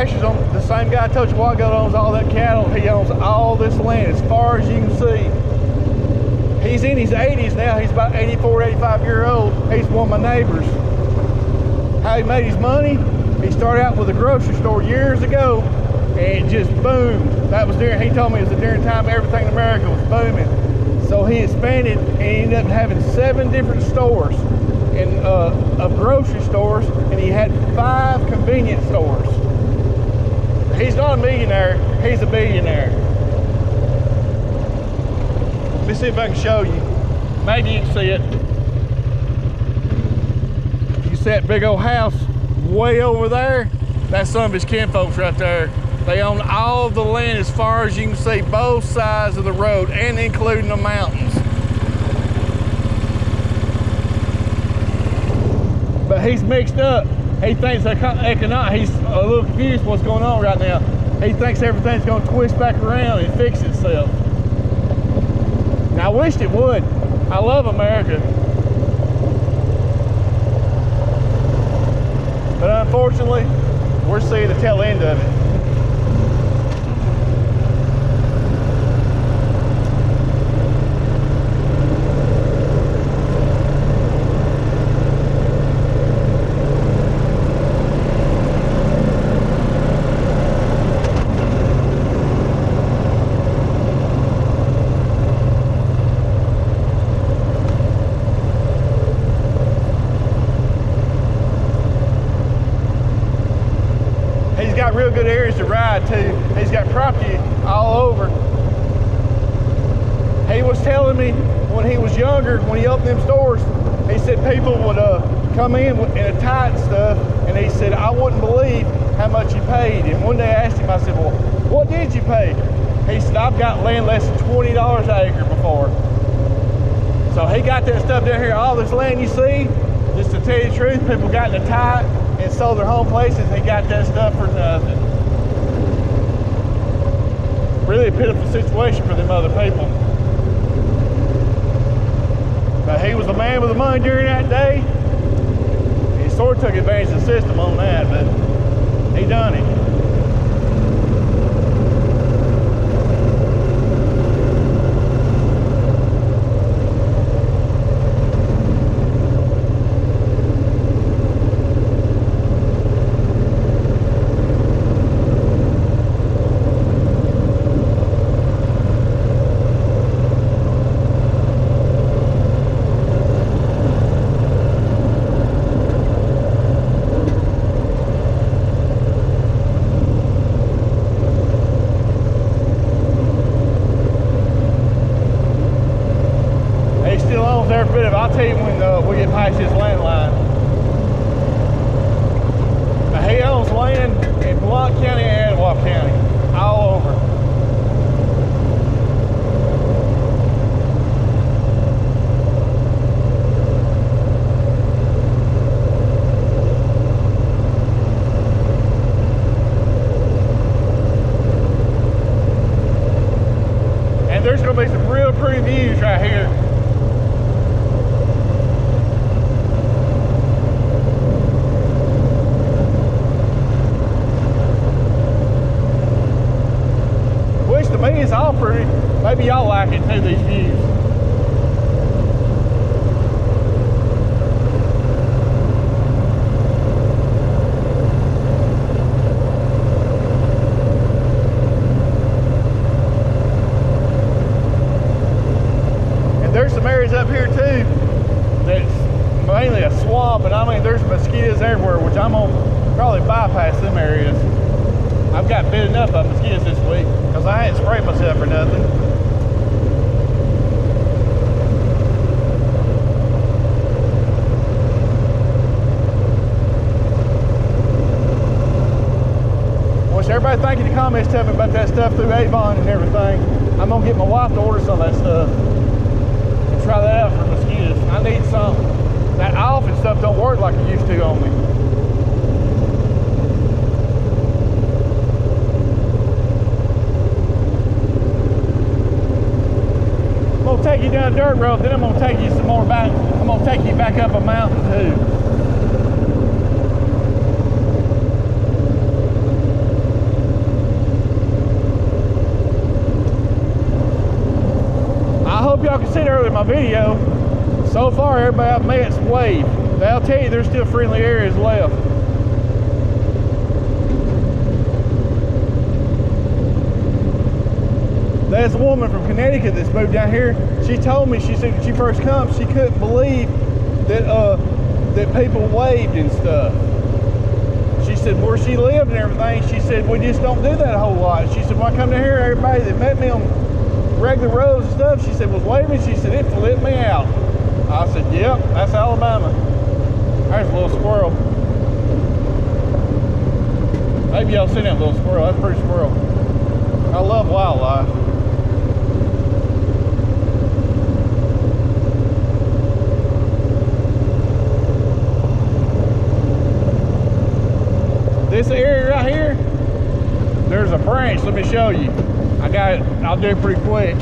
pastures on the same guy I told you a while ago that owns all that cattle. He owns all this land as far as you can see. He's in his 80s now. He's about 84, 85 years old. He's one of my neighbors. How he made his money, he started out with a grocery store years ago, and it just boomed. That was during, he told me it was during the time everything in America was booming. So he expanded and he ended up having 7 different stores of grocery stores, and he had 5 convenience stores. He's not a millionaire, he's a billionaire. Let me see if I can show you. Maybe you can see it. You see that big old house way over there? That's some of his kinfolks right there. They own all of the land as far as you can see, both sides of the road, and including the mountains. But he's mixed up. He thinks economic. He's a little confused what's going on right now. He thinks everything's going to twist back around and fix itself. Now, I wished it would. I love America. But unfortunately, we're seeing the tail end of it. Real good areas to ride too. He's got property all over. He was telling me when he was younger, when he opened them stores, he said people would come in a tie and stuff, and he said, I wouldn't believe how much he paid. And one day I asked him, I said, well, what did you pay? He said, I've got land less than $20 an acre before. So he got that stuff down here, all this land you see, just to tell you the truth, people got in a tie and sold their home places. They got that stuff for nothing. Really a pitiful situation for them other people. But he was a man with the money during that day. He sort of took advantage of the system on that, but he done it. I'll tell you when we get past his land line. Now, he owns land in Blount County and Etowah County, all over. And there's going to be some real pretty views right here. To me, it's all pretty. Maybe y'all like it too, these views. And there's some areas up here too that's mainly a swamp, and I mean there's mosquitoes everywhere, which I'm gonna probably bypass them areas. I've got bit enough of mosquitoes this week because I ain't sprayed myself or nothing. Wish everybody thank you in the comments, tell me about that stuff through Avon and everything. I'm gonna get my wife to order some of that stuff and try that out for mosquitoes. I need some. That off and stuff don't work like it used to on me. I'm gonna take you down a dirt road, then I'm gonna take you some more back. I'm gonna take you back up a mountain too. my video, so far everybody I've met's waved. They'll tell you there's still friendly areas left. There's a woman from Connecticut that's moved down here. She told me, she said when she first come, she couldn't believe that that people waved and stuff. She said where she lived and everything, she said we just don't do that a whole lot. She said when I come down here, everybody that met me on regular roads and stuff, she said was waving. She said it flipped me out. I said, yep, that's Alabama. There's a little squirrel. Maybe y'all seen that little squirrel. That's a pretty squirrel. I love wildlife. This area right here, there's a branch. Let me show you. I got it. I'll do it pretty quick.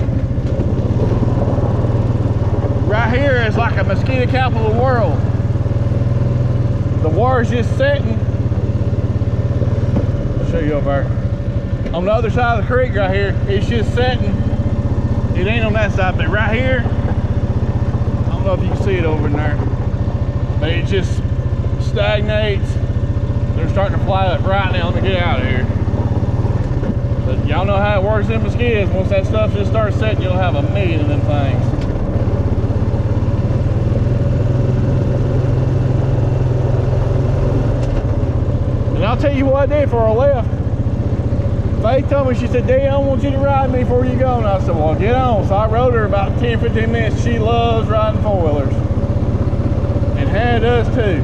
Right here is like a mosquito capital of the world. The water's just setting. I'll show you over there. On the other side of the creek right here, it's just setting. It ain't on that side, but right here, I don't know if you can see it over in there, but it just stagnates. They're starting to fly up right now. Let me get out of here. But y'all know how it works in mosquitoes. Once that stuff just starts setting, you'll have a million of them things. And I'll tell you what I did before I left. Faith told me, she said, Dad, I want you to ride me before you go. And I said, well, get on. So I rode her about 10, 15 minutes. She loves riding four-wheelers. And Hannah does too.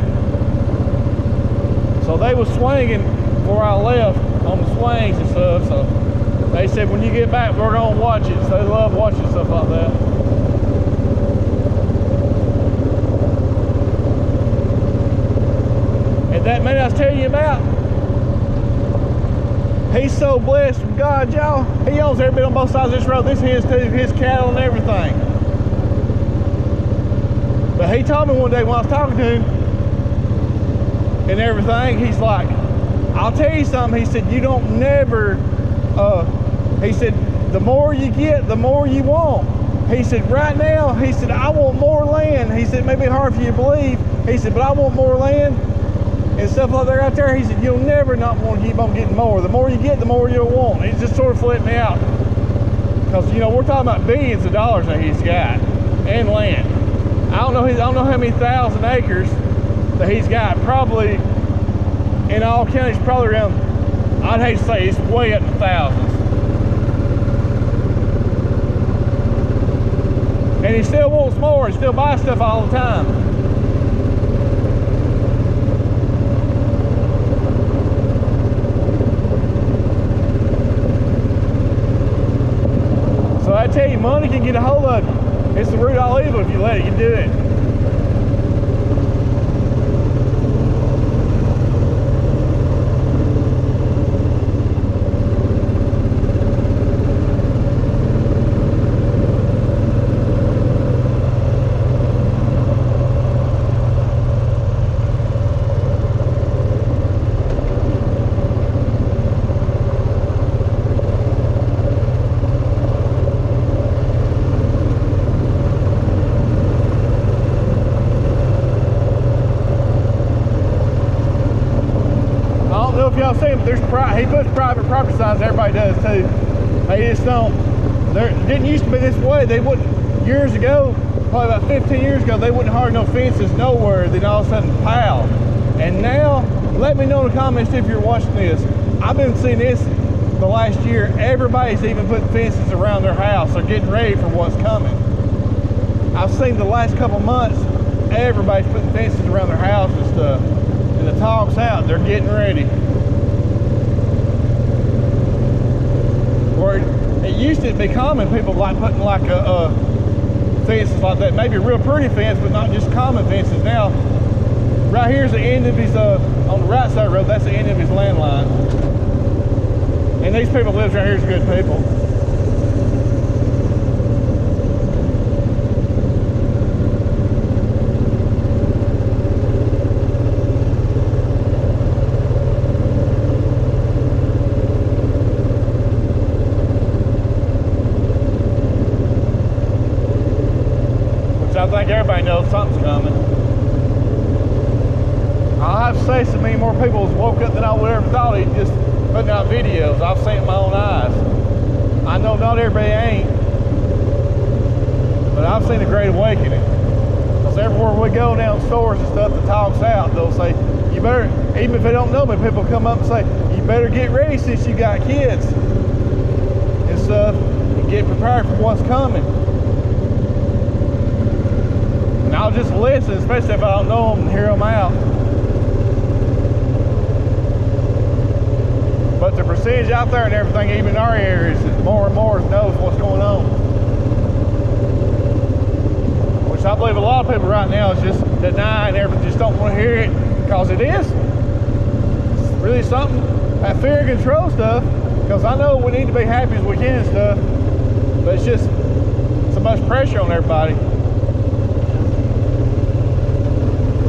So they was swinging before I left on the swings and stuff. So they said, when you get back, we're going to watch it. So they love watching stuff like that. And that man I was telling you about, he's so blessed from God, y'all. He owns every bit on both sides of this road. This is his too, his cattle and everything. But he told me one day when I was talking to him and everything, he's like, I'll tell you something. He said, you don't never, he said, the more you get, the more you want. He said, right now, he said, I want more land. He said, it may be hard for you to believe. He said, but I want more land. And stuff like that right there, he said, you'll never not want to keep on getting more. The more you get, the more you'll want. It just sort of flipped me out. Because, you know, we're talking about billions of dollars that he's got and land. I don't know how many thousand acres that he's got. Probably, in all counties, probably around, I'd hate to say, it's way up to thousands. And he still wants more and still buys stuff all the time. So I tell you, money can get a hold of you. It's the root of all evil if you let it. You do it. Y'all see him, he puts private property signs, everybody does too. They just don't, it didn't used to be this way. They wouldn't, years ago, probably about 15 years ago, they wouldn't hardly no fences nowhere, then all of a sudden, pow. And now, let me know in the comments if you're watching this. I've been seeing this the last year. Everybody's even putting fences around their house. They're getting ready for what's coming. I've seen the last couple months, everybody's putting fences around their house and stuff. And the talk's out, they're getting ready. Where it used to be common, people like putting like a fences like that, maybe a real pretty fence, but not just common fences. Now, right here's the end of his, on the right side of the road, that's the end of his landline. And these people that live right here is good people. say so many more people has woke up than I would ever thought. He just putting out videos. I've seen it with my own eyes. I know not everybody ain't, but I've seen a great awakening. Because everywhere we go down stores and stuff, the talk's out. They'll say, you better, even if they don't know me, people come up and say, you better get ready since you got kids and stuff, and get prepared for what's coming. And I'll just listen, especially if I don't know them, and hear them out. But the percentage out there and everything, even in our areas, is more and more knows what's going on. Which I believe a lot of people right now is just denying everything, just don't want to hear it, because it is. It's really something, that fear and control stuff, because I know we need to be happy as we can and stuff, but it's just so much pressure on everybody.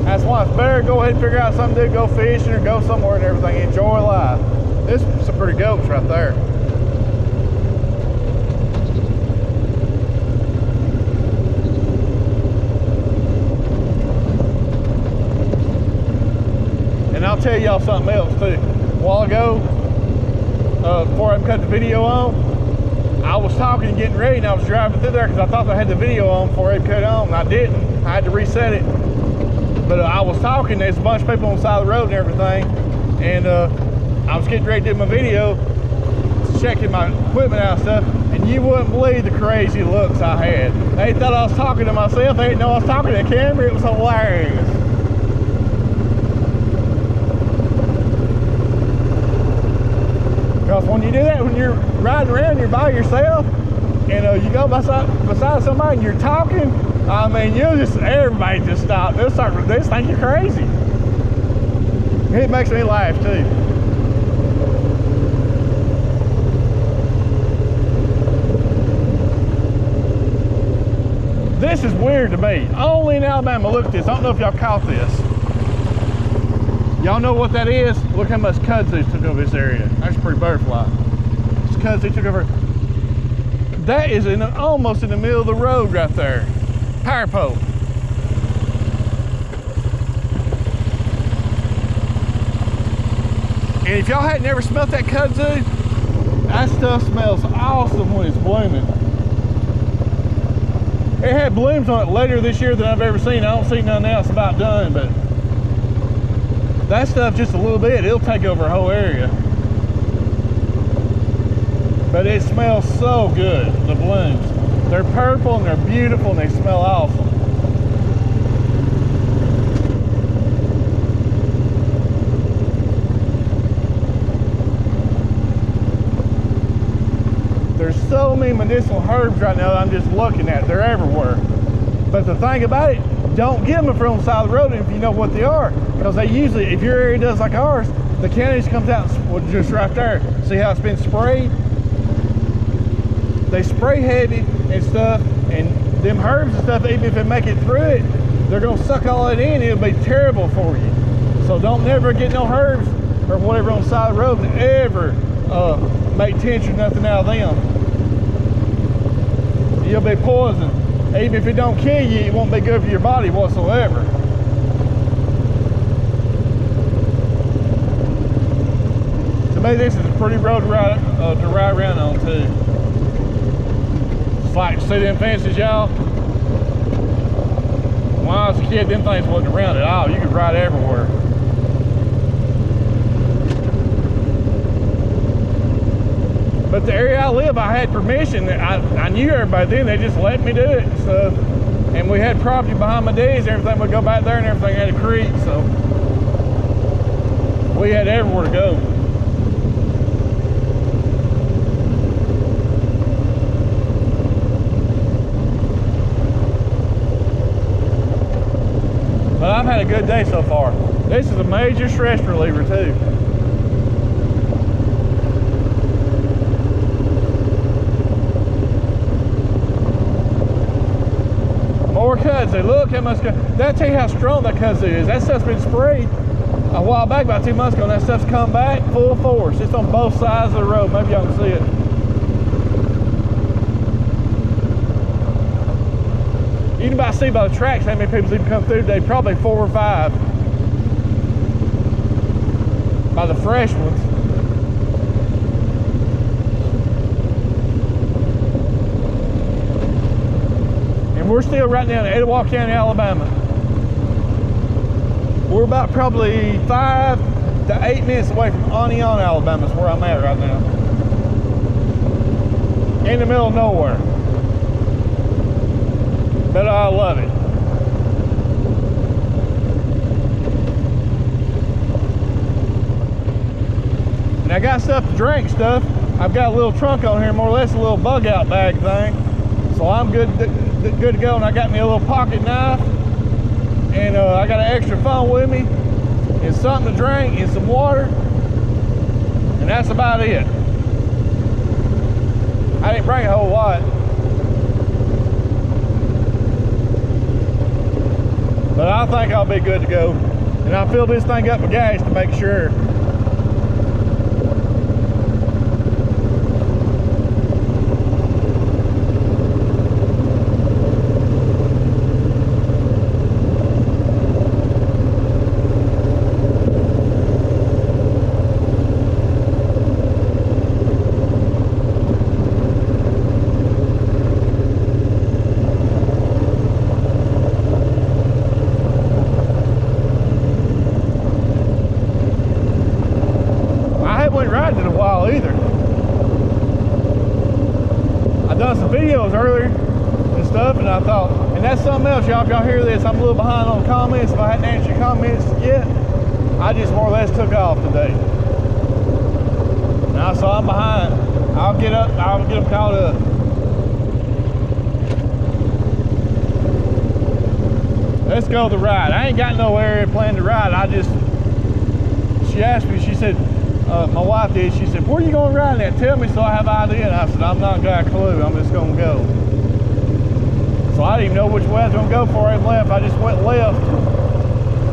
That's why it's better to go ahead and figure out something to do, go fishing or go somewhere and everything, enjoy life. This is some pretty goats right there. And I'll tell y'all something else too. A while ago, before I cut the video on, I was talking and getting ready, and I was driving through there because I thought I had the video on before I cut it on, and I didn't. I had to reset it. But I was talking, there's a bunch of people on the side of the road and everything, and I was getting ready to do my video, checking my equipment out and stuff, and you wouldn't believe the crazy looks I had. They thought I was talking to myself, they didn't know I was talking to the camera. It was hilarious. Because when you do that, when you're riding around, you're by yourself, and you go beside somebody and you're talking, I mean, everybody just stop. They'll think you're crazy. It makes me laugh too. This is weird to me. Only in Alabama, look at this. I don't know if y'all caught this. Y'all know what that is? Look how much kudzus took over this area. That's a pretty butterfly. This kudzu took over. That is almost in the middle of the road right there. Power pole. And if y'all hadn't ever smelt that kudzu, that stuff smells awesome when it's blooming. It had blooms on it later this year than I've ever seen. I don't see none now, it's about done, but that stuff just a little bit, it'll take over a whole area. But it smells so good, the blooms. They're purple and they're beautiful and they smell awesome. There's so many medicinal herbs right now that I'm just looking at. They're everywhere. But the thing about it, don't get them if they're on the side of the road if you know what they are. Because they usually, if your area does like ours, the county just comes out and just right there. See how it's been sprayed? They spray heavy and stuff, and them herbs and stuff, even if they make it through it, they're gonna suck all that in. It'll be terrible for you. So don't never get no herbs or whatever on the side of the road and ever make tincture, nothing out of them. You'll be poisoned. Even if it don't kill you, it won't be good for your body whatsoever. To me, this is a pretty road to ride around on too. It's like, see them fences, y'all? When I was a kid, them things wasn't around at all. You could ride everywhere. But the area I live, I had permission. I knew everybody then. They just let me do it and stuff. And we had property behind my dad's. Everything would go back there and everything had a creek. So we had everywhere to go. But I've had a good day so far. This is a major stress reliever too. More kudzu. Look how much kudzu. That'll tell you how strong that kudzu is. That stuff's been sprayed a while back, about 2 months ago, and that stuff's come back full force. It's on both sides of the road. Maybe y'all can see it. You can about see by the tracks how many people even come through today. Probably 4 or 5. by the fresh ones. And we're still right now in Etowah County, Alabama. We're about probably 5 to 8 minutes away from Oneonta, Alabama is where I'm at right now. In the middle of nowhere. But I love it. And I got stuff to drink stuff. I've got a little trunk on here, more or less a little bug out bag thing. So I'm good to go. And I got me a little pocket knife. And I got an extra phone with me. And something to drink and some water. And that's about it. I didn't bring a whole lot. But I think I'll be good to go. And I'll fill this thing up with gas to make sure. Riding in a while either. I done some videos earlier and stuff, and I thought, and that's something else, y'all. If y'all hear this, I'm a little behind on comments. If I hadn't answered your comments yet, I just more or less took off today. Now, so I'm behind. I'll get them caught up. Let's go the ride. I ain't got no area planned to ride. She asked me, she said, my wife did, she said, where are you going to ride at? Tell me so I have an idea. And I said, I'm not got a clue, I'm just going to go. So I didn't even know which way I was going to go before I left. I just went left.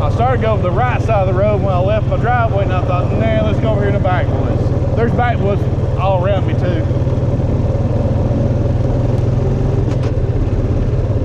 I started going to the right side of the road when I left my driveway, and I thought, nah, let's go over here to the backwoods. There's backwoods all around me too.